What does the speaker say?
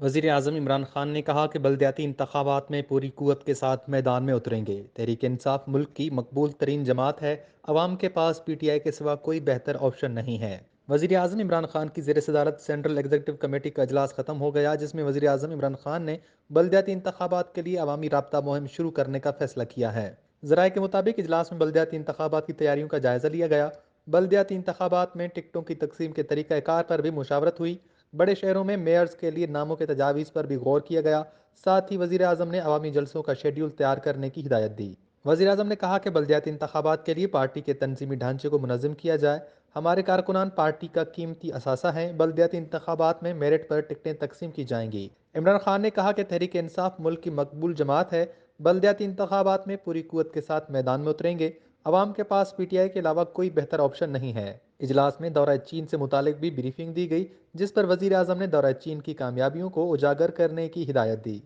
وزیر اعظم عمران خان نے کہا کہ بلدیاتی انتخابات میں پوری قوت کے ساتھ میدان میں اتریں گے۔ تحریک انصاف ملک کی مقبول ترین جماعت ہے، عوام کے پاس پی ٹی آئی کے سوا کوئی بہتر آپشن نہیں ہے۔ وزیر اعظم عمران خان کی زیر صدارت سینٹرل ایگزیکٹو کمیٹی کا اجلاس ختم ہو گیا، جس میں وزیر اعظم عمران خان نے بلدیاتی انتخابات کے لیے عوامی رابطہ مہم شروع کرنے کا فیصلہ کیا ہے۔ ذرائع کے مطابق اجلاس میں بلدیاتی انتخابات کی تیاریوں کا جائزہ لیا گیا۔ بلدیاتی انتخابات میں ٹکٹوں کی تقسیم کے طریقہ کار پر بھی مشاورت ہوئی۔ بڑے شہروں میں میئرز کے لیے ناموں کے تجاویز پر بھی غور کیا گیا۔ ساتھ ہی وزیر اعظم نے عوامی جلسوں کا شیڈول تیار کرنے کی ہدایت دی۔ وزیر اعظم نے کہا کہ بلدیاتی انتخابات کے لیے پارٹی کے تنظیمی ڈھانچے کو منظم کیا جائے۔ ہمارے کارکنان پارٹی کا قیمتی اثاثہ ہیں۔ بلدیاتی انتخابات میں میرٹ پر ٹکٹیں تقسیم کی جائیں گی۔ عمران خان نے کہا کہ تحریک انصاف ملک کی مقبول جماعت ہے، بلدیاتی انتخابات میں پوری قوت کے ساتھ میدان میں اتریں گے۔ عوام کے پاس پی ٹی آئی کے علاوہ کوئی بہتر آپشن نہیں ہے۔ اجلاس میں دورہ چین سے متعلق بھی بریفنگ دی گئی، جس پر وزیر اعظم نے دورہ چین کی کامیابیوں کو اجاگر کرنے کی ہدایت دی۔